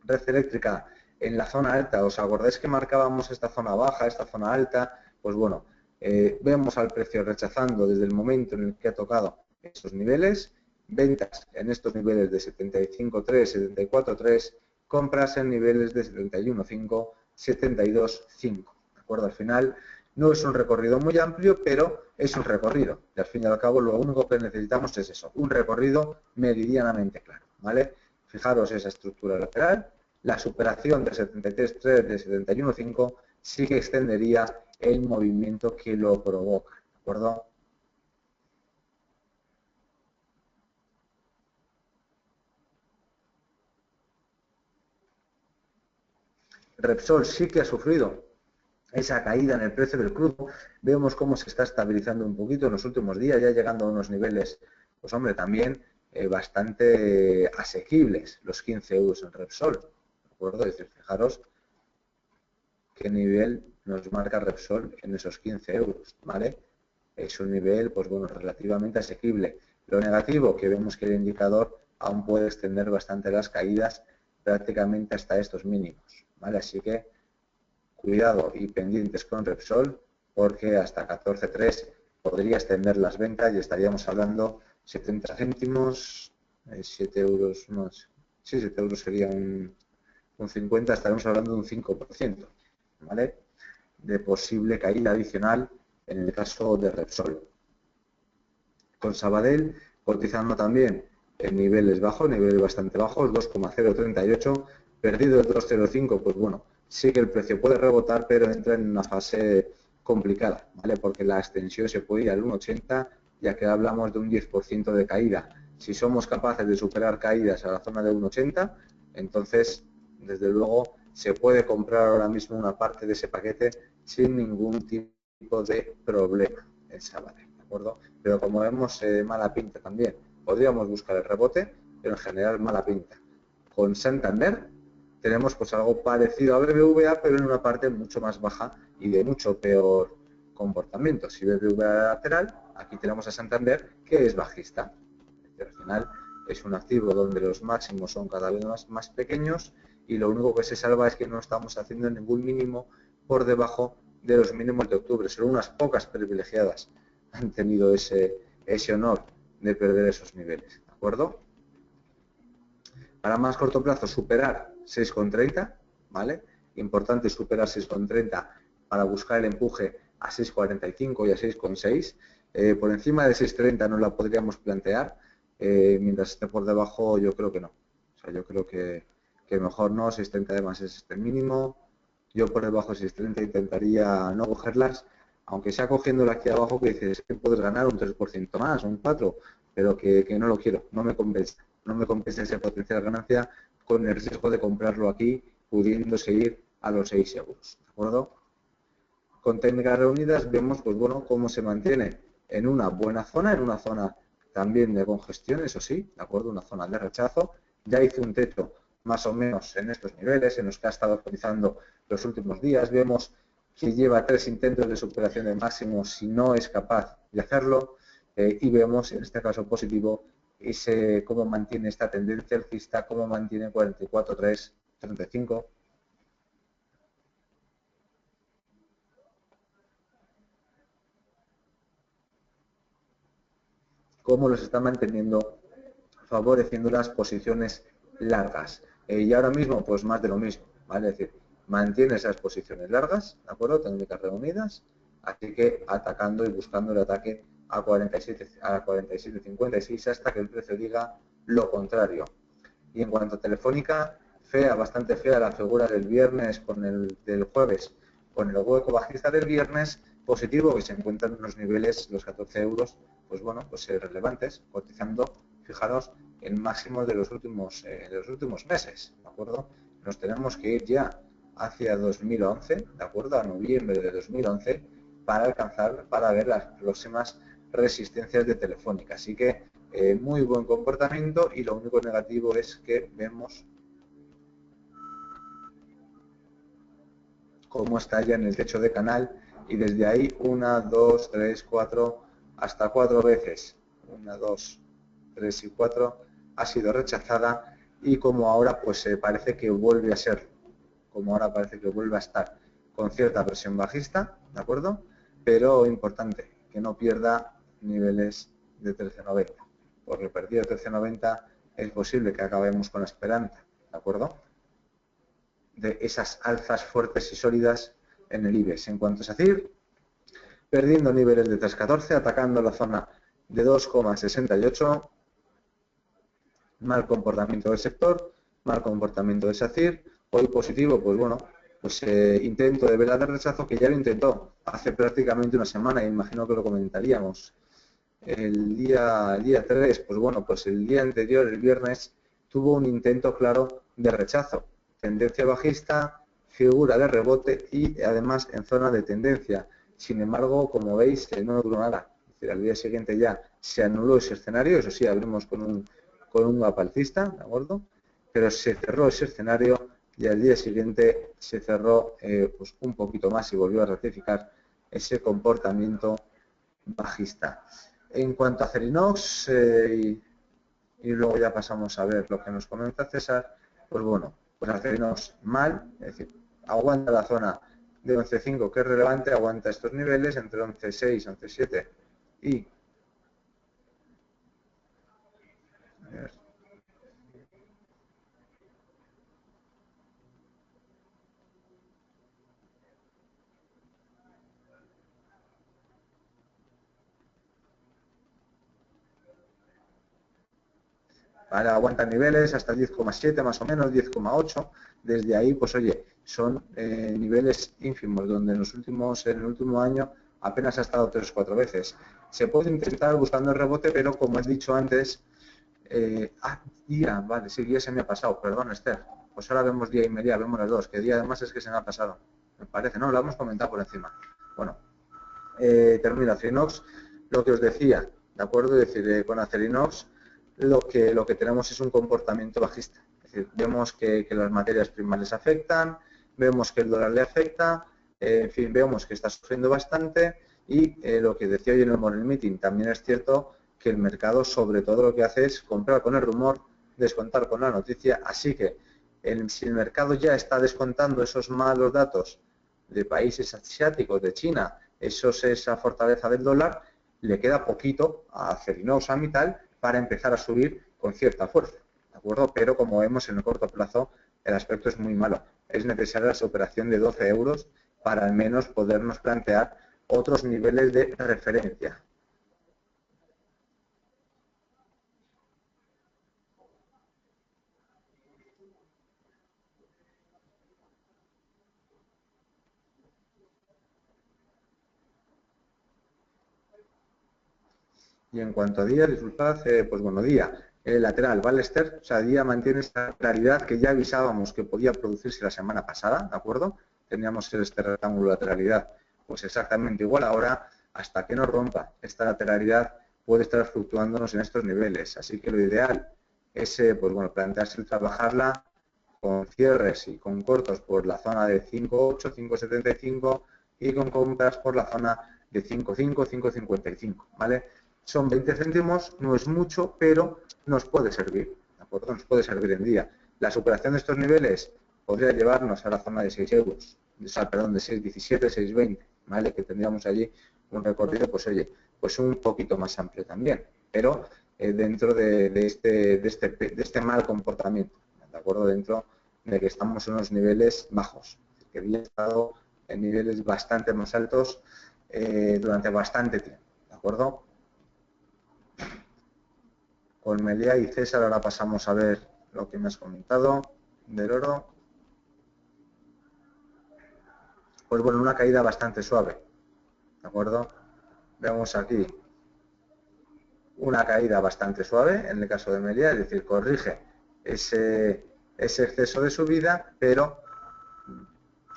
Red eléctrica en la zona alta, ¿os acordáis que marcábamos esta zona baja, esta zona alta? Pues bueno, vemos al precio rechazando desde el momento en el que ha tocado esos niveles, ventas en estos niveles de 75.3, 74.3, compras en niveles de 71.5, 72.5, ¿de acuerdo? Al final no es un recorrido muy amplio, pero es un recorrido. Y al fin y al cabo lo único que necesitamos es eso, un recorrido meridianamente claro, ¿vale? Fijaros esa estructura lateral, la superación de 73.3, de 71.5, sí que extendería el movimiento que lo provoca, ¿de acuerdo? Repsol sí que ha sufrido esa caída en el precio del crudo, vemos cómo se está estabilizando un poquito en los últimos días, ya llegando a unos niveles, pues hombre, también bastante asequibles, los 15 euros en Repsol, ¿de acuerdo? Es decir, fijaros qué nivel nos marca Repsol en esos 15 euros, ¿vale? Es un nivel, pues bueno, relativamente asequible. Lo negativo, que vemos que el indicador aún puede extender bastante las caídas prácticamente hasta estos mínimos, ¿vale? Así que cuidado y pendientes con Repsol, porque hasta 14.3 podría extender las ventas y estaríamos hablando 70 céntimos, 7 euros, no, sí, 7 euros sería un 50, estaremos hablando de un 5%, ¿vale? De posible caída adicional en el caso de Repsol. Con Sabadell cotizando también en niveles bajos, niveles bastante bajos, 2,038, perdido el 2,05, pues bueno, sí que el precio puede rebotar, pero entra en una fase complicada, ¿vale? Porque la extensión se puede ir al 1,80, ya que hablamos de un 10% de caída. Si somos capaces de superar caídas a la zona de 1,80, entonces, desde luego, se puede comprar ahora mismo una parte de ese paquete sin ningún tipo de problema en Sabadell, ¿de acuerdo? Pero como vemos, mala pinta también. Podríamos buscar el rebote, pero en general mala pinta. Con Santander tenemos pues algo parecido a BBVA, pero en una parte mucho más baja y de mucho peor comportamiento. Si BBVA lateral, aquí tenemos a Santander, que es bajista. Al final es un activo donde los máximos son cada vez más pequeños y lo único que se salva es que no estamos haciendo ningún mínimo por debajo de los mínimos de octubre. Solo unas pocas privilegiadas han tenido ese honor de perder esos niveles, ¿de acuerdo? Para más corto plazo, superar 6,30, ¿vale? Importante superar 6,30 para buscar el empuje a 6,45 y a 6,6. Por encima de 6,30 no la podríamos plantear, mientras esté por debajo yo creo que no. O sea, yo creo que mejor no, 6,30 además es este mínimo. Yo por debajo de 6,30 intentaría no cogerlas, aunque sea cogiéndola aquí abajo que dices que puedes ganar un 3% más, un 4%, pero que no lo quiero, no me compensa. No me compensa esa potencial ganancia con el riesgo de comprarlo aquí, pudiendo seguir a los 6 euros. ¿De acuerdo? Con técnicas reunidas vemos pues bueno cómo se mantiene en una buena zona, en una zona también de congestión, eso sí, ¿de acuerdo? Una zona de rechazo. Ya hizo un techo más o menos en estos niveles, en los que ha estado cotizando los últimos días. Vemos que lleva 3 intentos de superación de máximos si no es capaz de hacerlo. Y vemos en este caso positivo cómo mantiene esta tendencia alcista, cómo mantiene 44,3, 35. Cómo los está manteniendo, favoreciendo las posiciones largas. Y ahora mismo, pues más de lo mismo, ¿vale? Es decir, mantiene esas posiciones largas, ¿de acuerdo? Técnicas reunidas, así que atacando y buscando el ataque a 47,56 hasta que el precio diga lo contrario. Y en cuanto a Telefónica, fea, bastante fea la figura del viernes con el del jueves, con el hueco bajista del viernes, positivo que se encuentran en unos niveles, los 14 euros, pues bueno, pues relevantes, cotizando, fijaros, en máximos de los últimos meses, ¿de acuerdo? Nos tenemos que ir ya hacia 2011, ¿de acuerdo? A noviembre de 2011, para alcanzar, para ver las próximas resistencias de Telefónica. Así que muy buen comportamiento y lo único negativo es que vemos cómo está ya en el techo de canal y desde ahí 1, 2, 3, 4, hasta 4 veces, 1, 2, 3 y 4 ha sido rechazada y como ahora pues parece que vuelve a ser, como ahora parece que vuelve a estar con cierta presión bajista, ¿de acuerdo? Pero importante, que no pierda niveles de 13,90, porque perdido 13,90 es posible que acabemos con la esperanza, ¿de acuerdo? De esas alzas fuertes y sólidas en el IBEX. En cuanto a SACIR, perdiendo niveles de 3,14, atacando la zona de 2,68, mal comportamiento del sector, mal comportamiento de SACIR, hoy positivo, pues bueno, pues intento de vela de rechazo que ya lo intentó hace prácticamente una semana, y imagino que lo comentaríamos. El día 3, pues bueno, pues el día anterior, el viernes, tuvo un intento claro de rechazo. Tendencia bajista, figura de rebote y además en zona de tendencia. Sin embargo, como veis, no duró nada. Es decir, al día siguiente ya se anuló ese escenario, eso sí, abrimos con un gap alcista, ¿de acuerdo? Pero se cerró ese escenario y al día siguiente se cerró pues un poquito más y volvió a ratificar ese comportamiento bajista. En cuanto a Acerinox, y luego ya pasamos a ver lo que nos comenta César, pues bueno, pues Acerinox mal, es decir, aguanta la zona de 11,5 que es relevante, aguanta estos niveles entre 11,6, 11,7 y a ver, ¿vale? Aguantan niveles hasta 10,7 más o menos, 10,8. Desde ahí, pues oye, son niveles ínfimos, donde en el último año apenas ha estado 3 o 4 veces. Se puede intentar buscando el rebote, pero como he dicho antes, día, vale, sí, día se me ha pasado, perdón, Esther. Pues ahora vemos día y media, vemos las dos, que día además es que se me ha pasado. Me parece, no, lo hemos comentado por encima. Bueno, termino Acerinox, lo que os decía, ¿de acuerdo? Es decir, con Acerinox lo que tenemos es un comportamiento bajista. Es decir, vemos que las materias primas les afectan, vemos que el dólar le afecta, en fin, vemos que está sufriendo bastante y lo que decía hoy en el Morning Meeting, también es cierto que el mercado sobre todo lo que hace es comprar con el rumor, descontar con la noticia, así que si el mercado ya está descontando esos malos datos de países asiáticos, de China, esa fortaleza del dólar, le queda poquito a Acerinox, a Mittal, para empezar a subir con cierta fuerza, ¿de acuerdo? Pero como vemos en el corto plazo, el aspecto es muy malo. Es necesaria esa operación de 12 euros para al menos podernos plantear otros niveles de referencia. Y en cuanto a día, disculpad, pues bueno, día, lateral, Ballester, o sea, día mantiene esta claridad que ya avisábamos que podía producirse la semana pasada, ¿de acuerdo? Teníamos este rectángulo de lateralidad, pues exactamente igual ahora, hasta que no rompa esta lateralidad, puede estar fluctuándonos en estos niveles. Así que lo ideal es, pues bueno, plantearse el trabajarla con cierres y con cortos por la zona de 5.8, 5.75 y con compras por la zona de 5.5, 5.55, ¿vale? Son 20 céntimos, no es mucho, pero nos puede servir, ¿de acuerdo? Nos puede servir en día. La superación de estos niveles podría llevarnos a la zona de 6 euros, o sea, perdón, de 6.17, 6.20, ¿vale? Que tendríamos allí un recorrido, pues oye, pues un poquito más amplio también, pero dentro de este mal comportamiento, ¿de acuerdo? Dentro de que estamos en unos niveles bajos, que había estado en niveles bastante más altos durante bastante tiempo, ¿de acuerdo? Con Melia y César ahora pasamos a ver lo que me has comentado del oro. Pues bueno, una caída bastante suave, ¿de acuerdo? Vemos aquí una caída bastante suave en el caso de Melia, es decir, corrige ese exceso de subida, pero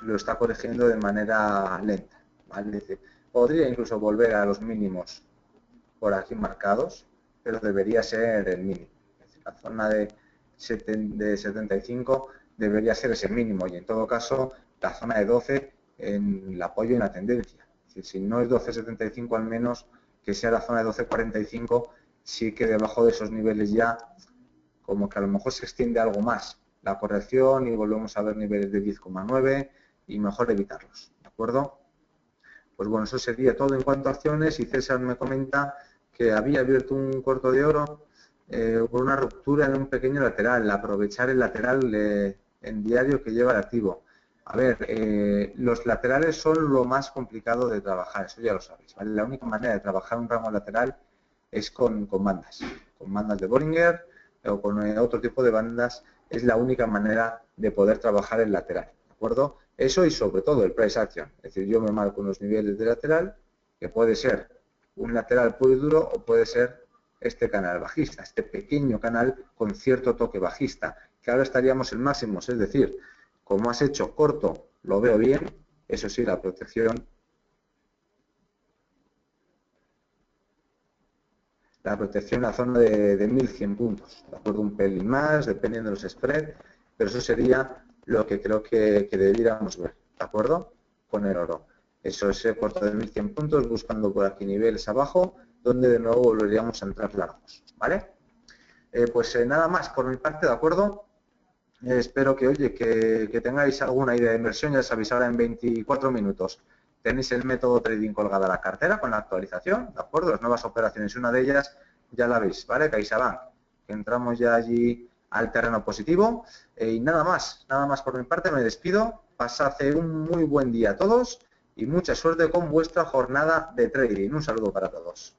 lo está corrigiendo de manera lenta, ¿vale? Es decir, podría incluso volver a los mínimos por aquí marcados, pero debería ser el mínimo. Es decir, la zona de 75 debería ser ese mínimo y en todo caso la zona de 12 en el apoyo en la tendencia. Es decir, si no es 12.75 al menos que sea la zona de 12.45, sí que debajo de esos niveles ya como que a lo mejor se extiende algo más la corrección y volvemos a ver niveles de 10,9 y mejor evitarlos, ¿de acuerdo? Pues bueno, eso sería todo en cuanto a acciones y César me comenta que había abierto un corto de oro por una ruptura en un pequeño lateral, aprovechar el lateral en diario que lleva el activo. A ver, los laterales son lo más complicado de trabajar, eso ya lo sabéis, ¿vale? La única manera de trabajar un rango lateral es con bandas de Bollinger o con otro tipo de bandas, es la única manera de poder trabajar el lateral, ¿de acuerdo? Eso y sobre todo el price action, es decir, yo me marco unos niveles de lateral, que puede ser un lateral puro y duro o puede ser este canal bajista, este pequeño canal con cierto toque bajista, que ahora estaríamos en máximos, es decir, como has hecho corto, lo veo bien, eso sí, la protección en la zona de 1100 puntos, de acuerdo, un pelín más, dependiendo de los spreads, pero eso sería lo que creo que deberíamos ver, ¿de acuerdo? Con el oro. Eso es corto de 1100 puntos, buscando por aquí niveles abajo, donde de nuevo volveríamos a entrar largos, ¿vale? Pues nada más por mi parte, ¿de acuerdo? Espero que, oye, que tengáis alguna idea de inversión, ya sabéis, ahora en 24 minutos tenéis el método trading colgada a la cartera con la actualización, ¿de acuerdo? Las nuevas operaciones, una de ellas ya la veis, ¿vale? CaixaBank, que entramos ya allí al terreno positivo y nada más por mi parte, me despido, pasad un muy buen día a todos y mucha suerte con vuestra jornada de trading. Un saludo para todos.